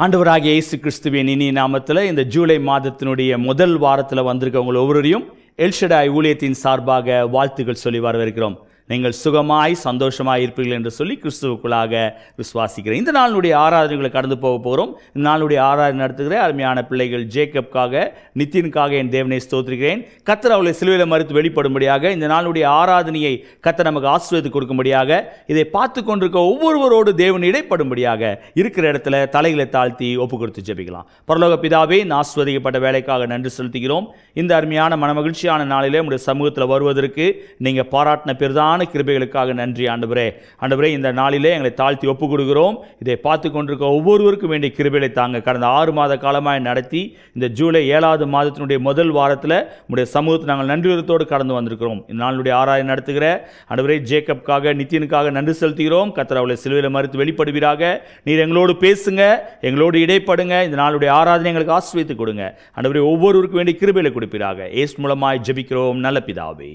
ஆண்டவராகிய இயேசு கிறிஸ்துவின் இனிய நாமத்தில் இந்த ஜூலை மாதத்தினுடைய முதல் வாரத்தில் வந்திருக்க உங்கள் ஒவ்வொருவரையும் எல்ஷடாய் ஊழியத்தின் சார்பாக வாழ்த்துக்கள் சொல்லி வரவேற்கிறோம். நீங்கள் சுகமாய் சந்தோஷமாய் இருப்பீர்கள் என்று சொல்லி கிறிஸ்துவுக்குள்ளாக விசுவாசிக்கிறேன். இந்த நாளுடைய ஆராதனைகளை கடந்து போக போகிறோம். இந்த நாளுடைய ஆராதனை நடத்துகிற அருமையான பிள்ளைகள் ஜேக்கப்காக, நித்தினுக்காக என் தேவனை ஸ்தோத்திரிக்கிறேன். கர்த்தர் அவளை சிலுவையில் மறித்து வெளிப்படும்படியாக இந்த நாளுடைய ஆராதனையை கர்த்தர் நமக்கு ஆசீர்வாதம் கொடுக்கும்படியாக, இதை பார்த்து கொண்டிருக்க ஒவ்வொருவரோடு தேவன் இடைப்படும்படியாக இருக்கிற இடத்துல தலைகளை தாழ்த்தி ஒப்பு கொடுத்து ஜெபிக்கலாம். பரலோக பிதாவே, ஆசீர்வதிக்கப்பட்ட வேலைக்காக நன்றி செலுத்துகிறோம். இந்த அருமையான மனமகிழ்ச்சியான நாளிலே உங்களுடைய சமூகத்தில் வருவதற்கு நீங்கள் பாராட்டின பெரிதான கிருபைகளுக்காக நன்றி ஆண்டவரே. ஆண்டவரே, இந்த நாளிலே எங்களை தாழ்த்தி ஒப்பு கொடுக்கிறோம். இதை பார்த்து கொண்டிருக்க ஒவ்வொருவருக்கும் வேண்டிய கிருபைகளை தாங்க. கடந்த 6 மாத காலமாக நடத்தி இந்த ஜூலை 7வது மாதத்தினுடைய முதல் வாரத்தில் உடைய சமூகத்தை நாங்கள் நன்றியோடு கடந்து வந்திருக்கிறோம். இந்த நாளுடைய ஆராதனை நடத்துகிற ஆண்டவரே ஜேக்கப்காக, நித்தினுக்காக நன்றி செலுத்துகிறோம். கர்த்தர் அவளை சிலுவையில் மறித்து வெளிப்படுவீராக. நீர் எங்களோடு பேசுங்க, எங்களோடு இடைப்படுங்க. இந்த நாளுடைய ஆராதனை எங்களுக்கு ஆசீர்வதித்து கொடுங்க ஆண்டவரே. ஒவ்வொருவருக்கும் வேண்டிய கிருபைகளை கொடுப்பீராக. இயேசு மூலமாய் ஜெபிக்கிறோம் நல்ல பிதாவே,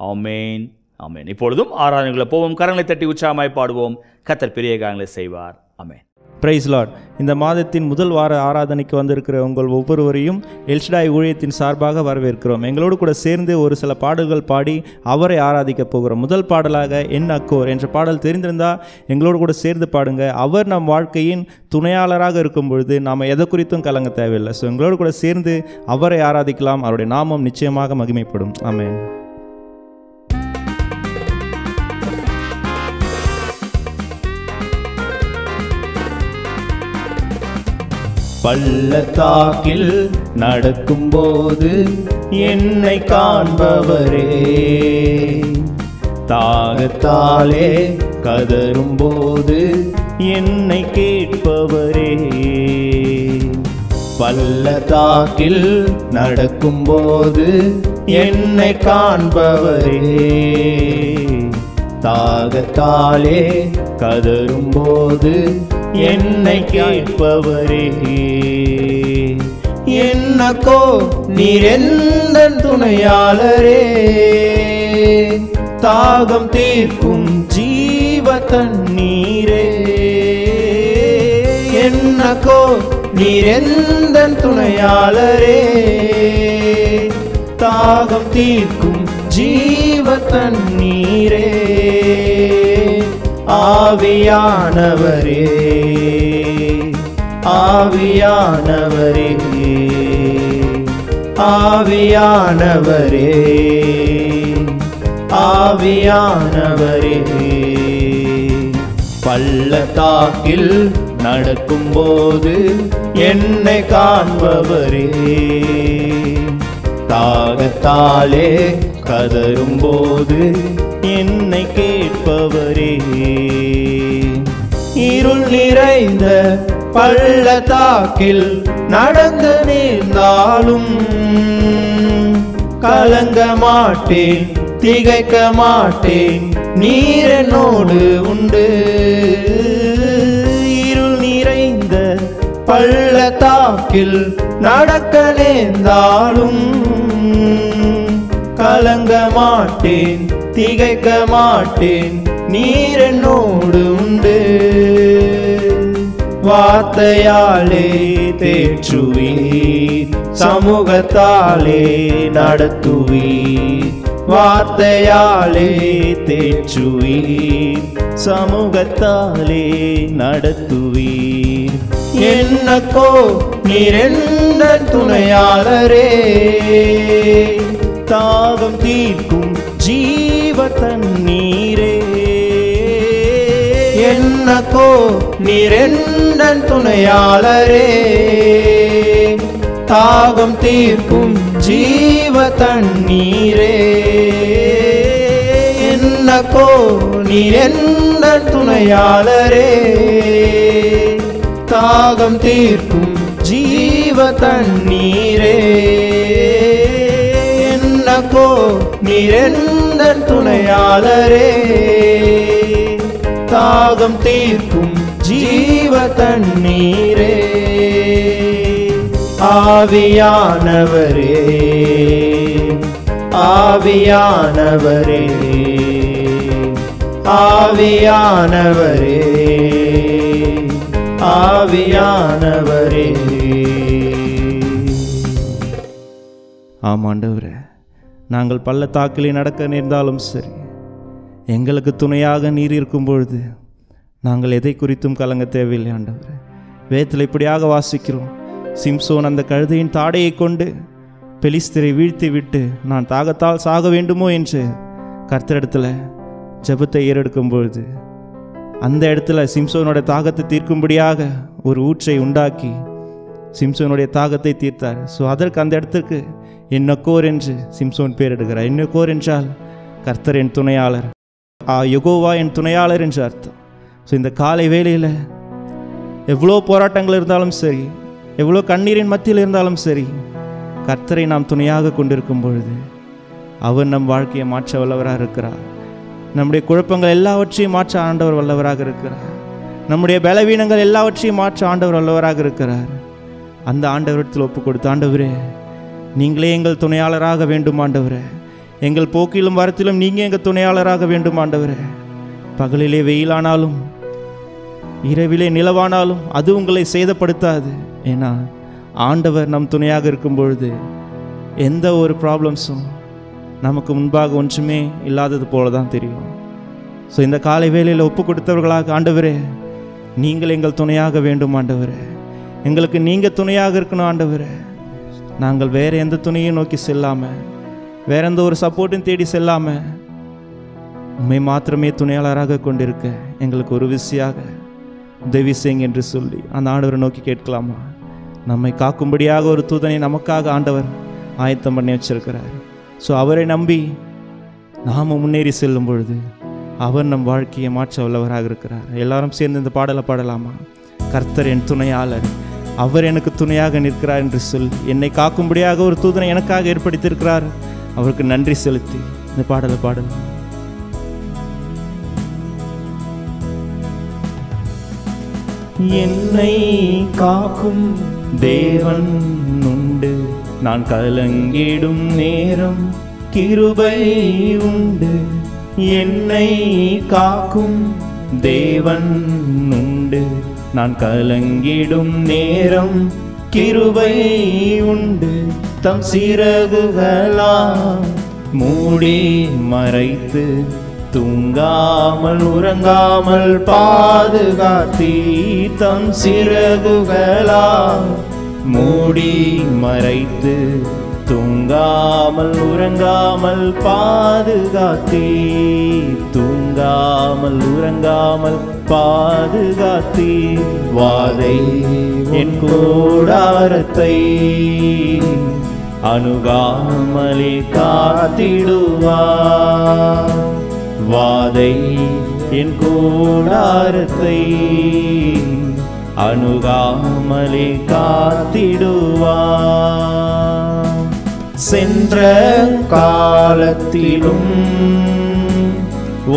ஆமென் ஆமென். இப்பொழுதும் ஆராதனைகளை போவோம். கரங்களை தட்டி உற்சாகமாய் பாடுவோம். கர்த்தர் பெரிய காரியங்களை செய்வார். ஆமென். Praise Lord. இந்த மாதத்தின் முதல் வார ஆராதனைக்கு வந்திருக்கிற உங்கள் ஒவ்வொருவரையும் எல்ஷடாய் ஊழியத்தின் சார்பாக வரவேற்கிறோம். எங்களோடு கூட சேர்ந்து ஒரு சில பாடல்கள் பாடி அவரை ஆராதிக்க போகிறோம். முதல் பாடலாக என் அக்கோர் என்ற பாடல் தெரிந்திருந்தால் எங்களோடு கூட சேர்ந்து பாடுங்க. அவர் நம் வாழ்க்கையின் துணையாளராக இருக்கும் பொழுது நாம் எதை குறித்தும் கலங்க தேவையில்லை. ஸோ எங்களோடு கூட சேர்ந்து அவரை ஆராதிக்கலாம். அவருடைய நாமம் நிச்சயமாக மகிமைப்படும். ஆமென். பள்ளத்தாக்கில் நடக்கும்போது என்னை காண்பவரே, தாகத்தாலே கதறும்போது என்னை கேட்பவரே. பள்ளத்தாக்கில் நடக்கும்போது என்னை காண்பவரே, தாகத்தாலே கதறும்போது என்னை கேட்பவரே. என்னக்கோ நீர் எந்தன் துணையாளரே, தாகம் தீர்க்கும் ஜீவ தண்ணீரே. என்னக்கோ நீர் எந்தன் துணையாளரே, தாகம் தீர்க்கும் ஜீவ தண்ணீரே. ஆவியானவரே, ஆவியானவரே, ஆவியானவரே, ஆவியானவரே. பள்ளத்தாக்கில் நடக்கும்போது என்னை காண்பவரே, தாகத்தாலே கதறும்போது என்னை கேட்பவரே. இருள் நிறைந்த பள்ளத்தாக்கில் நடந்து நேர்ந்தாலும் கலங்க மாட்டேன், திகைக்க மாட்டேன், நீர் என்னோடு உண்டு. இருள் நிறைந்த பள்ளத்தாக்கில் நடக்க நேர்ந்தாலும் கலங்க மாட்டேன், திகைக்க மாட்டேன், நீர் என்னோடு உண்டு. வார்த்தையாலே தேற்றுவீர், சமூகத்தாலே நடத்துவீர். வார்த்தையாலே தேற்றுவீர், சமூகத்தாலே நடத்துவீர். என்னக்கோ நீர் எந்தன் துணையாளரே, தாகம் தீர்க்கும் ஜீவ தண்ணீரே. என்னக்கோ நீர் எந்தன் துணையாளரே, தாகம் தீர்க்கும் ஜீவ தண்ணீரே. என்னக்கோ நீர் எந்தன் துணையாளரே, தாகம் தீர்க்கும் ஜீவ தண்ணீரே. என்னக்கோ நீர் எந்தன் துணையாளரே, தாகம் தீர்க்கும் ஜீவ தண்ணீரே. ஆவியானவரே, ஆவியானவரே, ஆவியானவரே, ஆவியானவரே. ஆமாண்டவரே, நாங்கள் பள்ளத்தாக்கிலே நடக்க நேர்ந்தாலும் சரி, எங்களுக்கு துணையாக நீர் இருக்கும் பொழுது நாங்கள் எதை குறித்தும் கலங்க தேவையில்லை ஆண்டவரே. வேதத்தில் இப்படியாக வாசிக்கிறோம், சிம்சோன் அந்த கழுதையின் தாடையை கொண்டு பெலிஸ்தரை வீழ்த்தி விட்டு நான் தாகத்தால் சாக வேண்டுமோ என்று கர்த்தரிடத்தில் ஜெபத்தை ஏறெடுக்கும் பொழுது அந்த இடத்துல சிம்சோனுடைய தாகத்தை தீர்க்கும்படியாக ஒரு ஊற்றை உண்டாக்கி சிம்சோனுடைய தாகத்தை தீர்த்தார். ஸோ அதற்கு அந்த இடத்துக்கு என்னக்கோர் என்று சிம்சோன் பேர் எடுக்கிறார். என்னக்கோர் என்றால் கர்த்தர் என் துணையாளர், யெகோவா என் துணையாளர் என்று அர்த்தம். ஸோ இந்த காலை வேளையில் எவ்வளோ போராட்டங்கள் இருந்தாலும் சரி, எவ்வளோ கண்ணீரின் மத்தியில் இருந்தாலும் சரி, கர்த்தரை நாம் துணையாக கொண்டிருக்கும் பொழுது அவர் நம் வாழ்க்கையை மாற்ற வல்லவராக இருக்கிறார். நம்முடைய குழப்பங்கள் எல்லாவற்றையும் மாற்ற ஆண்டவர் வல்லவராக இருக்கிறார். நம்முடைய பலவீனங்கள் எல்லாவற்றையும் மாற்ற ஆண்டவர் வல்லவராக இருக்கிறார். அந்த ஆண்டவரிடத்தில் ஒப்பு கொடுத்து, ஆண்டவரே நீங்களே எங்கள் துணையாளராக வேண்டும் ஆண்டவரே, எங்கள் போக்கிலும் வரத்திலும் நீங்கள் எங்கள் துணையாளராக வேண்டும் ஆண்டவரே. பகலிலே வெயிலானாலும் இரவிலே நிலவானாலும் அது உங்களை சேதப்படுத்தாது. ஏன்னா ஆண்டவர் நம் துணையாக இருக்கும் பொழுது எந்த ஒரு ப்ராப்ளம்ஸும் நமக்கு முன்பாக ஒன்றுமே இல்லாதது போல தான் தெரியும். ஸோ இந்த காலை வேளையில் ஒப்பு கொடுத்தவர்களாக, ஆண்டவரே நீங்கள் எங்கள் துணையாக வேண்டும் ஆண்டவரே, எங்களுக்கு நீங்கள் துணையாக இருக்கணும் ஆண்டவரே. நாங்கள் வேறு எந்த துணையும் நோக்கி செல்லாமல், வேற எந்த ஒரு சப்போர்ட்டும் தேடி செல்லாமல், உண்மை மாத்திரமே துணையாளராக கொண்டிருக்க எங்களுக்கு ஒரு விசையாக உதவி செய்யுங்க என்று சொல்லி அந்த ஆண்டவரை நோக்கி கேட்கலாமா? நம்மை காக்கும்படியாக ஒரு தூதனை நமக்காக ஆண்டவர் ஆயத்தம் பண்ணி வச்சிருக்கிறார். ஸோ அவரை நம்பி நாம் முன்னேறி செல்லும் பொழுது அவர் நம் வாழ்க்கையை மாற்ற வல்லவராக இருக்கிறார். எல்லாரும் சேர்ந்து இந்த பாடலை பாடலாமா? கர்த்தர் என் துணையாளர், அவர் எனக்கு துணையாக நிற்கிறார் என்று சொல்லி என்னை காக்கும்படியாக ஒரு தூதனை எனக்காக ஏற்படுத்தியிருக்கிறார். அவருக்கு நன்றி செலுத்தி இந்த பாடலை பாடலாம். என்னை காக்கும் தேவன் உண்டு, நான் கலங்கிடும் நேரம் கிருபை உண்டு. என்னை காக்கும் தேவன் உண்டு, நான் கலங்கிடும் நேரம் கிருபை உண்டு. தம் சிறகுகளால் மூடி மறைத்து தூங்காமல் உறங்காமல் பாதுகாத்தீ. தம் சிறகுகளால் மூடி மறைத்து தூங்காமல் உறங்காமல் பாதுகாத்தீ. தூங்காமல் உறங்காமல் பாதுகாத்தீ. வாதை என் கூடாரத்தை அணுகாமலே காத்திடுவார். வாதை என் கூடாரத்தை அணுகாமலே காத்திடுவார். சென்ற காலத்திலும்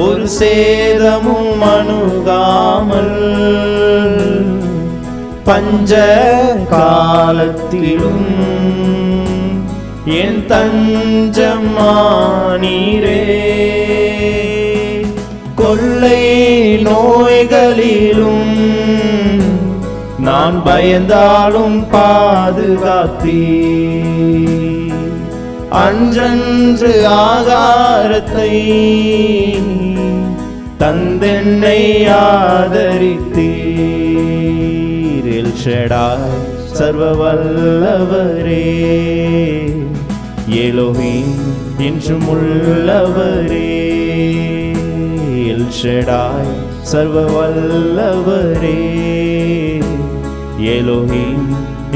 ஒரு சேதமும் அணுகாமல், பஞ்ச காலத்திலும் என் தஞ்சமானீரே. கொள்ளை நோய்களிலும் நான் பயந்தாலும் பாதுகாத்தீ. அன்றன்று ஆகாரத்தை தந்தென்னை ஆதரித்தீர். எல் ஷடாய் சர்வ வல்லவரே, எலோஹிம் என்றும் உள்ளவரே. எல் ஷடாய் சர்வ வல்லவரே, எலோஹிம்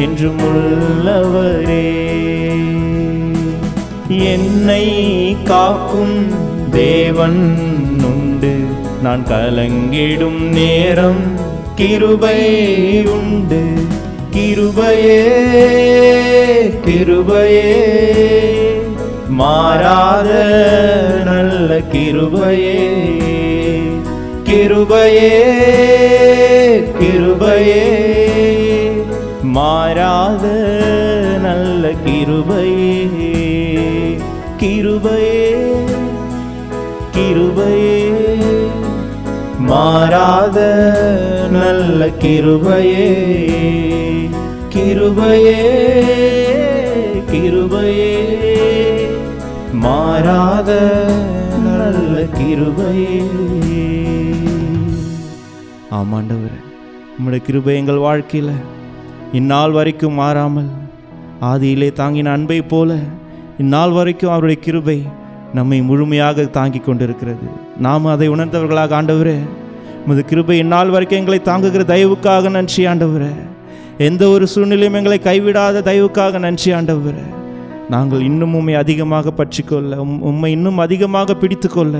என்றும் உள்ளவரே. என்னை காக்கும் தேவன் உண்டு, நான் கலங்கிடும் நேரம் கிருபை உண்டு. கிருபையே கிருபையே மாறாத நல்ல கிருபையே. கிருபையே கிருபையே மாறாத நல்ல கிருபையே. கிருபையே கிருபையே மாறாத நல்ல கிருபையே, கிருபையே, கிருபையே, மாறாத நல்ல கிருபையே. ஆமாண்டவரே, உம்முடைய கிருபை எங்கள் வாழ்க்கையில் இந்நாள் வரைக்கும் மாறாமல் ஆதியிலே தாங்கின அன்பை போல இந்நாள் வரைக்கும் அவருடைய கிருபை நம்மை முழுமையாக தாங்கி கொண்டிருக்கிறது. நாம் அதை உணர்ந்தவர்களாக ஆண்டவரே, உமது கிருபை இந்நாள் வரைக்கும் எங்களை தாங்குகிற தயவுக்காக நன்றி ஆண்டவரே. எந்த ஒரு சூழ்நிலையும் எங்களை கைவிடாத தயவுக்காக நன்றி ஆண்டவரே. நாங்கள் இன்னும் உம்மை அதிகமாக பற்றிக்கொள்ள, உம்மை இன்னும் அதிகமாக பிடித்து கொள்ள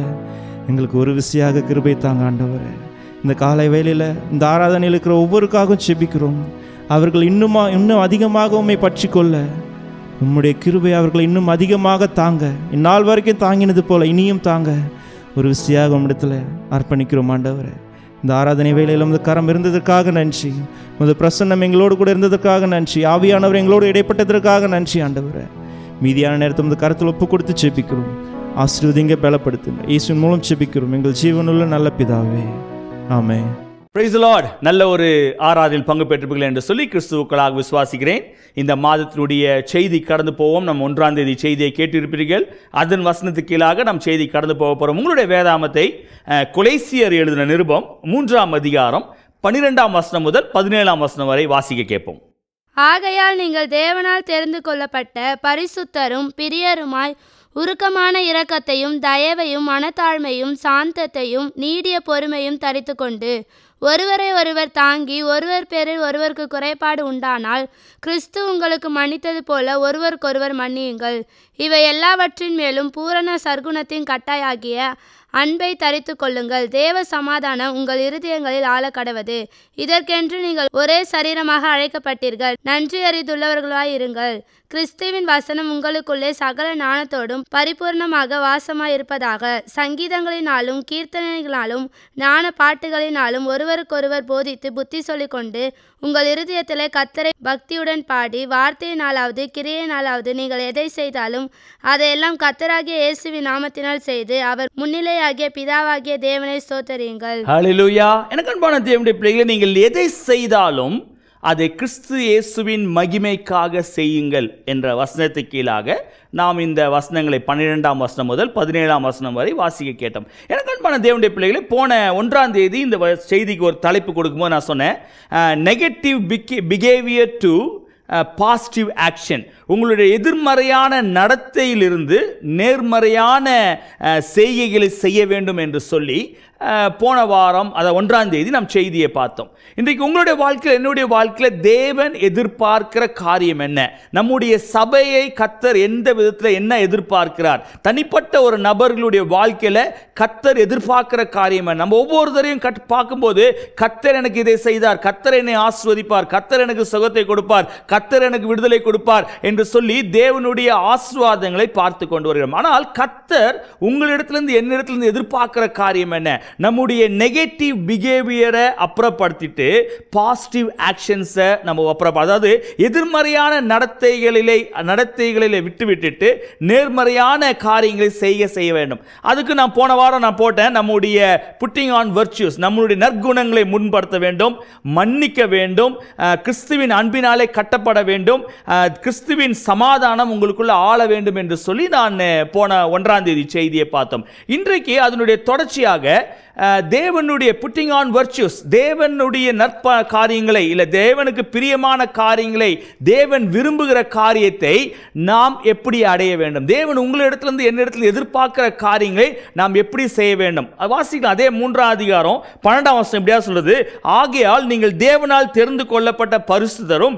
எங்களுக்கு ஒரு விசையாக கிருபை தாங்க ஆண்டவரே. இந்த காலை வேளையில் இந்த ஆராதனையில் இருக்கிற ஒவ்வொருக்காகவும் செபிக்கிறோம். அவர்கள் இன்னும் அதிகமாக உம்மை பற்றிக்கொள்ள உம்முடைய கிருபை அவர்களை இன்னும் அதிகமாக தாங்க, இந்நாள் வரைக்கும் தாங்கினது போல இனியும் தாங்க ஒரு விசையாக உம்மிடத்தில் அர்ப்பணிக்கிறோம் ஆண்டவரே. இந்த ஆராதனை வேளையில் உமது கரம் இருந்ததற்காக நன்றி, உமது பிரசன்னம் எங்களோடு கூட இருந்ததற்காக நன்றி, ஆவியானவர் எங்களோடு இடைப்பட்டதற்காக நன்றி ஆண்டவரே. மீதியான நேரத்தை உமது கரத்தில் ஒப்பு கொடுத்து செபிக்கிறோம். ஆசீர்வதிங்க, பலப்படுத்துங்க. இயேசுவின் மூலம் செபிக்கிறோம் எங்கள் ஜீவனுள்ள நல்ல பிதாவே, ஆமென். Praise the Lord. நல்ல ஒரு ஆராதனையில் பங்கு பெற்றிருப்பீர்கள் என்று சொல்லி கிறிஸ்துவுக்களாக விசுவாசிக்கிறேன். இந்த மாதத்தினுடைய செய்தி கடந்து போவோம். நம்ம 1ஆம் தேதி செய்தியை கேட்டிருப்பீர்கள். அதன் வசனத்துக்கு கீழாக நாம் செய்தி கடந்து போக போகிறோம். உங்களுடைய வேதாமத்தை கொலேசியர் எழுதின நிருபம் 3ஆம் அதிகாரம் 12ஆம் வசனம் முதல் 17ஆம் வசனம் வரை வாசிக்க கேட்போம். ஆகையால் நீங்கள் தேவனால் தெரிந்து கொள்ளப்பட்ட பரிசுத்தரும் பிரியருமாய் உருக்கமான இரக்கத்தையும் தயவையும் மனத்தாழ்மையும் சாந்தத்தையும் நீடிய பொறுமையும் தரித்து கொண்டு ஒருவரை ஒருவர் தாங்கி ஒருவர் பேரில் ஒருவருக்கு குறைபாடு உண்டானால் கிறிஸ்து உங்களுக்கு மன்னித்தது போல ஒருவருக்கொருவர் மன்னியுங்கள். இவை எல்லாவற்றின் மேலும் பூரண சர்க்குணத்தின் கட்டாயாகிய அன்பை தரித்து கொள்ளுங்கள். தேவ சமாதானம் உங்கள் இருதயங்களில் ஆள கடவது. இதற்கென்று நீங்கள் ஒரே சரீரமாக அழைக்கப்பட்டீர்கள். நன்றி அறிந்துள்ளவர்களாயிருங்கள். கிறிஸ்துவின் வசனம் உங்களுக்குள்ளே சகல ஞானத்தோடும் பரிபூர்ணமாக வாசமாயிருப்பதாக. சங்கீதங்களினாலும் கீர்த்தனைகளாலும் ஞான பாட்டுகளினாலும் ஒருவருக்கொருவர் போதித்து புத்தி சொல்லிக்கொண்டு உங்கள் இருதயத்திலே கர்த்தரை பக்தியுடன் பாடி வார்த்தையினாலாவது கிரியையினாலாவது நீங்கள் எதை செய்தாலும் அதையெல்லாம் கர்த்தராகிய இயேசுவின் நாமத்தினால் செய்து அவர் முன்னிலையாகிய பிதாவாகிய தேவனை ஸ்தோத்தரியுங்கள். ஹல்லேலூயா. எனக்கு அன்பான தேவனுடைய பிள்ளைகளே, நீங்கள் எதை செய்தாலும் அதை கிறிஸ்து இயேசுவின் மகிமைக்காக செய்யுங்கள் என்ற வசனத்துக்கு கீழாக நாம் இந்த வசனங்களை 12ஆம் வசனம் முதல் 17ஆம் வசனம் வரை வாசிக்க கேட்டோம். எனக்கு அன்பான தேவனுடைய பிள்ளைகளே, போன 1ஆம் தேதி இந்த செய்திக்கு ஒரு தலைப்பு கொடுக்கும்போது நான் சொன்னேன், negative behaviour to positive action. உங்களுடைய எதிர்மறையான நடத்தையிலிருந்து நேர்மறையான செய்கைகளை செய்ய வேண்டும் என்று சொல்லி போன வாரம், அதை 1ஆம் தேதி நாம் செய்தியை பார்த்தோம். இன்றைக்கு உங்களுடைய வாழ்க்கையில், என்னுடைய வாழ்க்கையில் தேவன் எதிர்பார்க்கிற காரியம் என்ன? நம்முடைய சபையை கர்த்தர் எந்த விதத்தில் என்ன எதிர்பார்க்கிறார்? தனிப்பட்ட ஒரு நபர்களுடைய வாழ்க்கையில் கர்த்தர் எதிர்பார்க்கிற காரியம் என்ன? நம்ம ஒவ்வொருத்தரையும் பார்க்கும்போது கர்த்தர் எனக்கு இதை செய்தார், கர்த்தர் என்னை ஆசீர்வதிப்பார், கர்த்தர் எனக்கு சுகத்தை கொடுப்பார், கர்த்தர் எனக்கு விடுதலை கொடுப்பார் என்று சொல்லி தேவனுடைய ஆசீர்வாதங்களை பார்த்து கொண்டு வருகிறோம். ஆனால் கர்த்தர் உங்களிடத்திலிருந்து என்னிடத்திலிருந்து எதிர்பார்க்கிற காரியம் என்ன? நம்முடைய நெகட்டிவ் பிஹேவியரை அப்புறப்படுத்திட்டு பாசிட்டிவ் ஆக்ஷன்ஸை நம்ம அதாவது எதிர்மறையான நடத்தைகளிலே விட்டுவிட்டுட்டு நேர்மறையான காரியங்களை செய்ய வேண்டும். அதுக்கு நான் போன வாரம் நான் போட்டேன், நம்முடைய புட்டிங் ஆன் வர்ச்சுஸ், நம்முடைய நற்குணங்களை முன்படுத்த வேண்டும், மன்னிக்க வேண்டும், கிறிஸ்துவின் அன்பினாலே கட்டப்பட வேண்டும், கிறிஸ்துவின் சமாதானம் உங்களுக்குள்ள ஆள வேண்டும் என்று சொல்லி நான் போன 1ஆம் தேதி செய்தியை பார்த்தோம். இன்றைக்கு அதனுடைய தொடர்ச்சியாக தேவனுடைய புட்டிங் ஆன் வர்ச்சுஸ், தேவனுடைய காரியங்களை, இல்லை தேவனுக்கு பிரியமான காரியங்களை, தேவன் விரும்புகிற காரியத்தை நாம் எப்படி அடைய வேண்டும், தேவன் உங்களிடத்திலிருந்து என்னிடத்தில் எதிர்பார்க்கிற காரியங்களை நாம் எப்படி செய்ய வேண்டும். வாசிக்கலாம். அதே 3ஆம் அதிகாரம் 12ஆம் வசனம் எப்படியா சொல்றது, ஆகையால் நீங்கள் தேவனால் தெரிந்து கொள்ளப்பட்ட பரிசுத்தரும்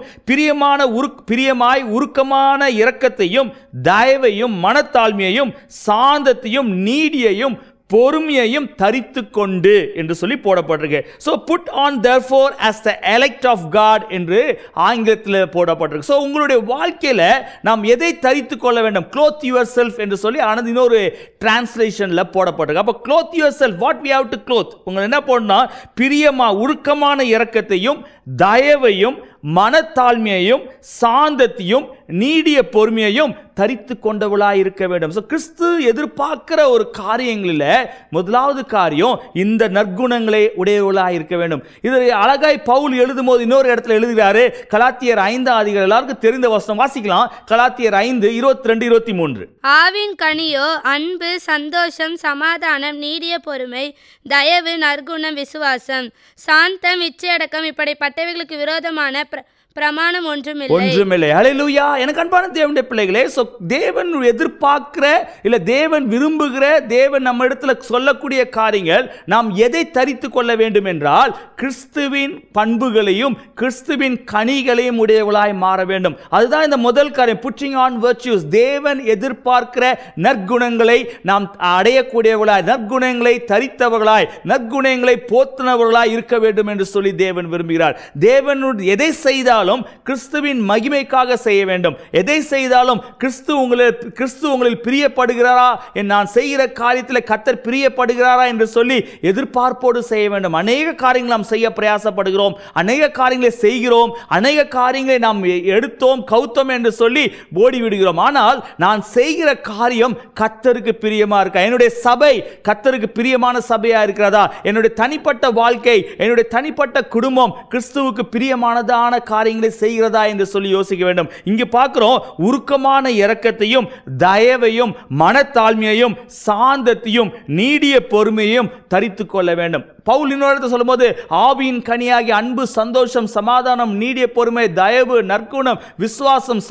பிரியமாய் உருக்கமான இரக்கத்தையும் தயவையும் மனத்தாழ்மையையும் சாந்தத்தையும் நீடியையும் பொறுமையையும் தரித்து கொண்டு என்று சொல்லி போடப்பட்டிருக்கு. So put on therefore as the elect of God என்று ஆங்கிலத்தில் போடப்பட்டிருக்கு. So உங்களுடைய வாழ்க்கையில் நாம் எதை தரித்து கொள்ள வேண்டும்? clothe yourself என்று சொல்லி ஆனது இன்னொரு டிரான்ஸ்லேஷன்ல போடப்பட்டிருக்கு. அப்போ clothe yourself, what we have to clothe, உங்களை என்ன போடணும்னா உருக்கமான இரக்கத்தையும் தயவையும் மனத்தாழ்மையையும் சாந்தத்தையும் நீடிய பொறுமையையும் தரித்து கொண்டவளாய் இருக்க வேண்டும். கிறிஸ்து எதிர்பார்க்கிற ஒரு காரியங்களில் முதலாவது காரியம் இந்த நற்குணங்களை உடையவளாய் இருக்க வேண்டும். இதை அழகாய் பவுல் எழுதும் போது இன்னொரு இடத்துல எழுதுகிறாரு. கலாத்தியர் 5 அதிகாரம், எல்லாருக்கும் தெரிந்த வசனம் வாசிக்கலாம். கலாத்தியர் 5:22-23. ஆவின் கனியோ அன்பு, சந்தோஷம், சமாதானம், நீடிய பொறுமை, தயவு, நற்குணம், விசுவாசம், சாந்தம், இச்சையடக்கம், இப்படிப்பட்டவைகளுக்கு விரோதமான பிரமாணம் ஒன்றுமில்லை. ஹல்லேலூயா. எனக்கு அன்பான தேவனுடைய பிள்ளைகளே, தேவன் எதிர்பார்க்கிற இல்ல தேவன் விரும்புகிற, தேவன் நம்ம இடத்துல சொல்லக்கூடிய காரியங்கள் நாம் எதை தரித்து கொள்ள வேண்டும் என்றால் கிறிஸ்துவின் பண்புகளையும் கிறிஸ்துவின் கனிகளையும் உடையவளாய் மாற வேண்டும். அதுதான் இந்த முதல் காரியம், புட்டிங் ஆன் வர்ச்சுஸ். தேவன் எதிர்பார்க்கிற நற்குணங்களை நாம் அடையக்கூடியவர்களாய், நற்குணங்களை தரித்தவர்களாய், நற்குணங்களை போத்துனவர்களாய் இருக்க வேண்டும் என்று சொல்லி தேவன் விரும்புகிறார். தேவன் எதை செய்தால் கிறிஸ்துவின் மகிமைக்காக செய்ய வேண்டும். எதை செய்தாலும் கிறிஸ்து உங்களில் பிரியப்படுகிறாரா, நான் செய்கிற காரியத்தில் கர்த்தர் பிரியப்படுகிறாரா என்று சொல்லி எதிர்பார்ப்போடு செய்ய வேண்டும். அநேக காரியங்களை நாம் செய்ய பிரயாசப்படுகிறோம், அநேக காரியங்களை செய்கிறோம், அநேக காரியங்களை நாம் எடுத்தோம் கவுத்தோம் என்று சொல்லி ஓடி விடுகிறோம். ஆனால் நான் செய்கிற காரியம் கர்த்தருக்கு பிரியமா இருக்கா? என்னுடைய சபை கர்த்தருக்கு பிரியமான சபையா இருக்கிறதா? என்னுடைய தனிப்பட்ட வாழ்க்கை, என்னுடைய தனிப்பட்ட குடும்பம் கிறிஸ்துவுக்கு பிரியமானதான காரியங்களை செய்கிறதா என்று சொல்லி யோசிக்க வேண்டும். இங்கு பார்க்கிறோம், உருக்கமான இரக்கத்தையும் தயவையும் மனத்தாழ்மையையும் சாந்தத்தையும் நீடிய பொறுமையையும் தரித்து கொள்ள வேண்டும். பவுல் இன்னொரு சொல்லும்போது ஆவியின் கனியாகி அன்பு, சந்தோஷம், சமாதானம், நீடிய பொறுமை, தயவு, நற்குணம், விசுவாசம்,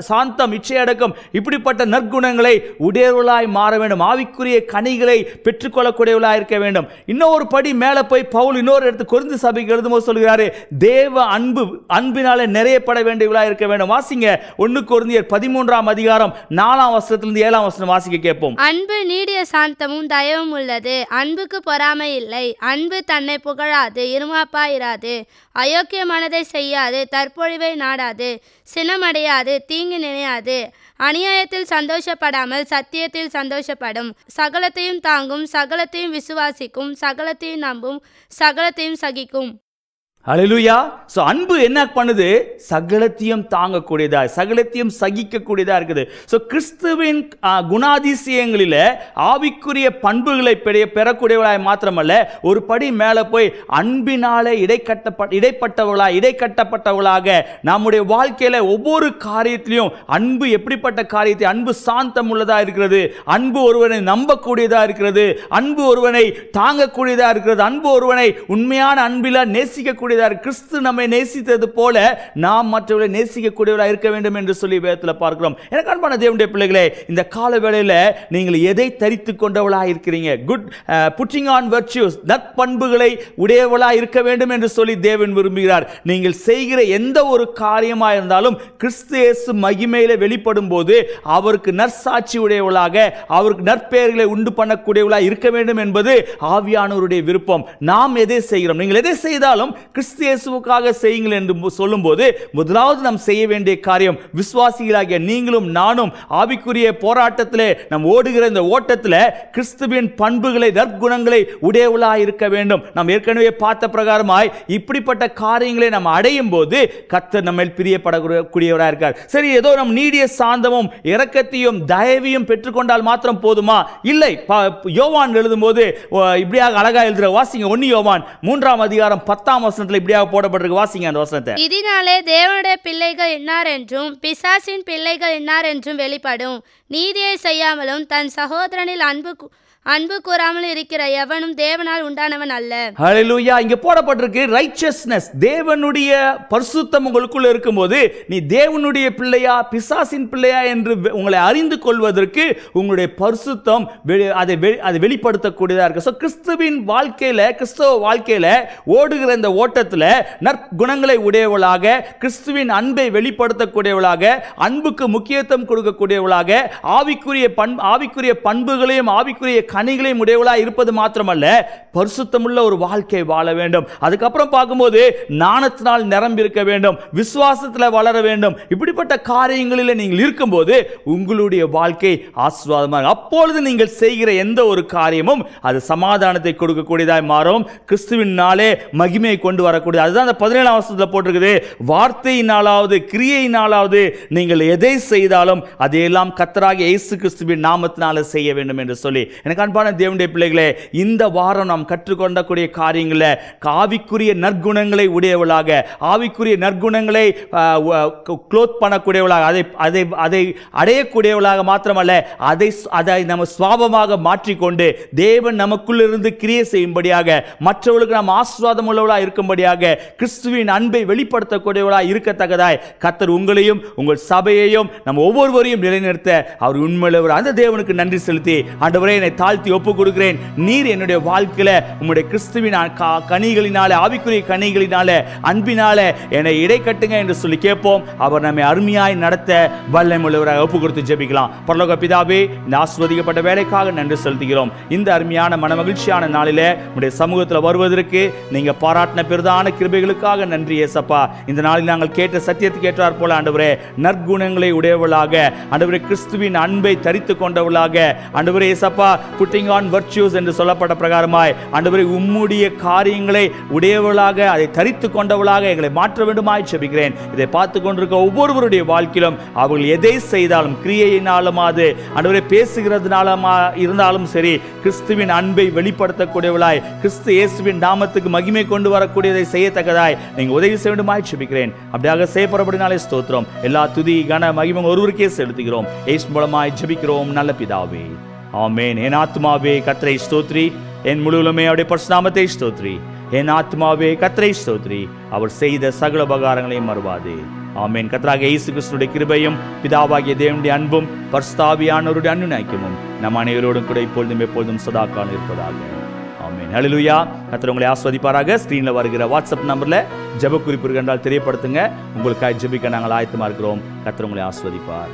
சாந்தம், இச்சையடக்கம், இப்படிப்பட்ட நற்குணங்களை உடையவர்களாய் மாற வேண்டும். ஆவிக்குரிய கனிகளை பெற்றுக்கொள்ளக்கூடியவர்களாய் இருக்க வேண்டும். இன்னொரு படி மேலே போய் பவுல் இன்னொரு இடத்து கொரிந்து சபைக்கு எழுதும்போது சொல்கிறாரு, தேவ அன்பினாலே நிறையப்பட வேண்டியவர்களாய் இருக்க வேண்டும். வாசிங்க 1 கொரிந்தியர் 13 அதிகாரம் 4 வசனத்திலிருந்து 7 வசனம் வாசிக்க கேட்போம். அன்பு நீடிய சாந்தமும் தயவும் உள்ளது, அன்புக்கு பொறாமை இல்லை. அன்பு தன்னை புகழாது, இருமாப்பாயிராது, அயோக்கியமானதை செய்யாது, தற்பொழிவை நாடாது, சினமடையாது, தீங்கு நினையாது, அநியாயத்தில் சந்தோஷப்படாமல் சத்தியத்தில் சந்தோஷப்படும், சகலத்தையும் தாங்கும், சகலத்தையும் விசுவாசிக்கும், சகலத்தையும் நம்பும், சகலத்தையும் சகிக்கும். ஹல்லேலூயா. சோ அன்பு என்ன பண்ணுது? சகலத்தையும் தாங்கக்கூடியதா, சகலத்தையும் சகிக்கக்கூடியதா இருக்குது. சோ கிறிஸ்துவின் குணாதிசயங்களில் ஆவிக்குரிய பண்புகளை பெறக்கூடியவளாய் மாத்திரமல்ல, ஒரு படி மேலே போய் அன்பினாலே இடைக்கட்டப்பட்டவர்களாக நம்முடைய வாழ்க்கையில ஒவ்வொரு காரியத்திலையும் அன்பு எப்படிப்பட்ட காரியத்தை, அன்பு சாந்தம் உள்ளதா இருக்கிறது, அன்பு ஒருவனை நம்பக்கூடியதா இருக்கிறது, அன்பு ஒருவனை தாங்கக்கூடியதா இருக்கிறது, அன்பு ஒருவனை உண்மையான அன்பில நேசிக்கக்கூடிய கிறிஸ்து நம்மை நேசித்தது போல நாம் மற்றவர்களை நேசிக்கக்கூடியவர்களாக இருக்க வேண்டும் என்று சொல்லி வேதத்தில் பார்க்கிறோம். எனக்கு அன்பான தேவனுடைய பிள்ளைகளே, இந்த கால வேளையில் நீங்கள் எதை தரித்து கொண்டவளாக இருக்கிறீங்க? குட் புட்டிங் ஆன் வர்ச்சுஸ், நற்பண்புகளை உடையவளாக இருக்க வேண்டும் என்று சொல்லி தேவன் விரும்புகிறார். நீங்கள் செய்கிற எந்த ஒரு காரியமாக இருந்தாலும் கிறிஸ்து இயேசு மகிமையில வெளிப்படும் போது அவருக்கு நற்சாட்சி உடையவளாக, அவருக்கு நற்பெயர்களை உண்டு பண்ணக்கூடியவளாக இருக்க வேண்டும் என்பது ஆவியானவருடைய விருப்பம். நாம் எதை செய்கிறோம்? நீங்கள் எதை செய்தாலும் கிறிஸ்து இயேசுவுக்காக செய்யுங்கள் என்று சொல்லும்போது முதலாவது நாம் செய்ய வேண்டிய காரியம், விசுவாசிகளாகிய நீங்களும் நானும் ஆவிக்குரிய போராட்டத்திலே நாம் ஓடுகிற இந்த ஓட்டத்தில் கிறிஸ்துவின் பண்புகளை, நற்குணங்களை உடையவளாய் இருக்க வேண்டும். நாம் ஏற்கனவே பார்த்த பிரகாரமாய் இப்படிப்பட்ட காரியங்களை நாம் அடையும் போது கர்த்தர் நம்ம பிரியப்படக்கூடியவராக இருக்கார். சரி, ஏதோ நம் நீடிய சாந்தமும் இரக்கத்தையும் தயவையும் பெற்றுக்கொண்டால் மாத்திரம் போதுமா? இல்லை. யோவான் எழுதும்போது இப்படியாக அழகா எழுதுற, வாசிங்க 1 யோவான் 3 அதிகாரம் 10 வசனத்தில் இப்படியாக போடப்பட்டிருக்கு. வாசிங்க அந்த வசனத்தை. இதனாலே தேவனுடைய பிள்ளைகள் இன்னார் என்றும் பிசாசின் பிள்ளைகள் இன்னார் என்றும் வெளிப்படும். நீதியை செய்யாமலும் தன் சகோதரனில் அன்பு கூறாமல் இருக்கிற எவனும் தேவனால் உண்டானவன் அல்ல. ஹல்லேலூயா. இங்க போடப்பட்டிருக்கு ரைச்சஸ்னஸ். தேவனுடைய பரிசுத்தம் உங்களுக்குள்ள இருக்கும்போது நீ தேவனுடைய பிள்ளையா பிசாசின் பிள்ளையா என்று உங்களை அறிந்து கொள்வதற்கு உங்களுடைய பரிசுத்தம் அதை வெளிப்படுத்தக்கூடியதா இருக்கு. ஸோ கிறிஸ்துவின் வாழ்க்கையில, கிறிஸ்தவ வாழ்க்கையில ஓடுகிற இந்த ஓட்டத்தில் நற்குணங்களை உடையவளாக, கிறிஸ்துவின் அன்பை வெளிப்படுத்தக்கூடியவளாக, அன்புக்கு முக்கியத்துவம் கொடுக்கக்கூடியவளாக, ஆவிக்குரிய பண்புகளையும் ஆவிக்குரிய கனிகளையும் உடையவளாய் இருப்பது மாத்திரமல்ல, பரிசுத்தமுள்ள ஒரு வாழ்க்கை வாழ வேண்டும். அதுக்கப்புறம் பார்க்கும்போது ஞானத்தினால் நிரம்பி இருக்க வேண்டும், விசுவாசத்தில் வளர வேண்டும். இப்படிப்பட்ட காரியங்களில் நீங்கள் இருக்கும்போது உங்களுடைய வாழ்க்கை ஆசீர்வாதமாக, அப்பொழுது நீங்கள் செய்கிற எந்த ஒரு காரியமும் அது சமாதானத்தை கொடுக்கக்கூடியதாய் மாறும், கிறிஸ்துவினாலே மகிமையை கொண்டு வரக்கூடிய. அதுதான் அந்த 17ஆம் வசனத்தில் போட்டிருக்குது, வார்த்தையினாலாவது கிரியையினாலாவது நீங்கள் எதை செய்தாலும் அதையெல்லாம் கர்த்தராகிய இயேசு கிறிஸ்துவின் நாமத்தினால செய்ய வேண்டும் என்று சொல்லி. எனக்கு அன்பான தேவனுடைய பிள்ளைகளே, இந்த வாரம் நாம் கற்றுக்கொண்டக்கூடிய காரியங்களில் ஆவிக்குரிய நற்குணங்களை உடையவளாக, ஆவிக்குரிய நற்குணங்களை க்ளோத் பண்ணக்கூடியவளாக, அதை அடையக்கூடியவளாக மாத்திரமல்ல, அதை நம்ம சுவாபமாக மாற்றிக்கொண்டு தேவன் நமக்குள்ளிருந்து கிரியை செய்யும்படியாக, மற்றவர்களுக்கு நாம் ஆசீர்வாதம் உள்ளவளாக இருக்கும்படியாக, கிறிஸ்துவின் அன்பை வெளிப்படுத்தக்கூடியவளாக இருக்கத்தக்கதாய் கர்த்தர் உங்களையும் உங்கள் சபையையும் நம்ம ஒவ்வொருவரையும் நிலைநிறுத்த அவர் உண்மையுள்ளவர். அந்த தேவனுக்கு நன்றி செலுத்தி, ஆண்டவரே என்னை தாழ்த்தி ஒப்புக் கொடுக்கிறேன். நீர் என்னுடைய வாழ்க்கையில உம்முடைய கிறிஸ்துவின் கனிகளினால, ஆவிக்குரிய கனிகளினால, அன்பினால என்னை இடை கட்டுங்க என்று சொல்லி கேட்போம். அவர் நம்மை அருமையாய் நடத்த வல்லமையுள்ளவராக ஒப்புக் கொடுத்து ஜெபிக்கலாம். பரலோக பிதாவே, இந்த ஆசீர்வதிக்கப்பட்ட வேலைக்காக நன்றி செலுத்துகிறோம். இந்த அருமையான மனமகிழ்ச்சியான நாளிலே உம்முடைய சமூகத்தில் வருவதற்கு நீங்க பாராட்டின பெரிதான கிருபைகளுக்காக நன்றி ஏசப்பா. இந்த நாளில் நாங்கள் கேட்ட சத்தியத்துக்கு ஏற்றார் போல ஆண்டவரே, நற்குணங்களை உடையவளாக, ஆண்டவரே கிறிஸ்துவின் அன்பை தரித்து கொண்டவளாக, ஆண்டவரே ஏசப்பா புட்டிங் ஆன் வர்ச்சுஸ் என்று சொல்லப்பட்ட பிரகாரமாய் ஆண்டவரே உம்முடைய காரியங்களை உடையவளாக, அதை தரித்து கொண்டவளாக எங்களை மாற்ற வேண்டுமாய் ஜெபிக்கிறேன். இதை பார்த்து கொண்டிருக்க ஒவ்வொருவருடைய வாழ்க்கையிலும் அவர்கள் எதை செய்தாலும், கிரியையினாலும் அது ஆண்டவரே பேசுகிறதுனாலும் இருந்தாலும் சரி, கிறிஸ்துவின் அன்பை வெளிப்படுத்தக்கூடியவளாய், கிறிஸ்து இயேசுவின் நாமத்துக்கு மகிமை கொண்டு வரக்கூடியதை செய்யத்தக்கதாய் நீங்க உதவி செய்ய வேண்டுமாய் ஜெபிக்கிறேன். அப்படியாக செய்யப்படுறபடினாலே ஸ்தோத்திரம். எல்லா துதி கன மகிமை ஒருவருக்கே செலுத்துகிறோம். இயேசு மூலமாய் ஜெபிக்கிறோம் நல்ல பிதாவே, ஆமென். என் ஆத்துமாவே கர்த்தரை ஸ்தோத்ரி, என் முழுவதுமே அவருடைய பரிசுத்த நாமத்தை ஸ்தோத்ரி. என் ஆத்துமாவே கர்த்தரை ஸ்தோத்ரி, அவர் செய்த சகல உபகாரங்களையும் மறவாதே. ஆமென். கர்த்தராகிய இயேசு கிறிஸ்துவின் கிருபையும் பிதாவாகிய தேவனுடைய அன்பும் பரிசுத்த ஆவியானவருடைய அன்பினைக்கும் நம் அனைவரோடும் கூட இப்பொழுதும் எப்பொழுதும் சதா காலம் இருப்பதாக. ஆமென். ஹல்லேலூயா. கர்த்தர் உங்களை ஆசீர்வதிப்பாராக. ஸ்கிரீன்ல வருகிற வாட்ஸ்அப் நம்பர்ல ஜெப குறிப்பு இருந்தால் தெரியப்படுத்துங்க. உங்களுக்காக ஜெபிக்க நாங்கள் ஆயத்தமா இருக்கிறோம். கர்த்தர் உங்களை ஆசீர்வதிப்பார்.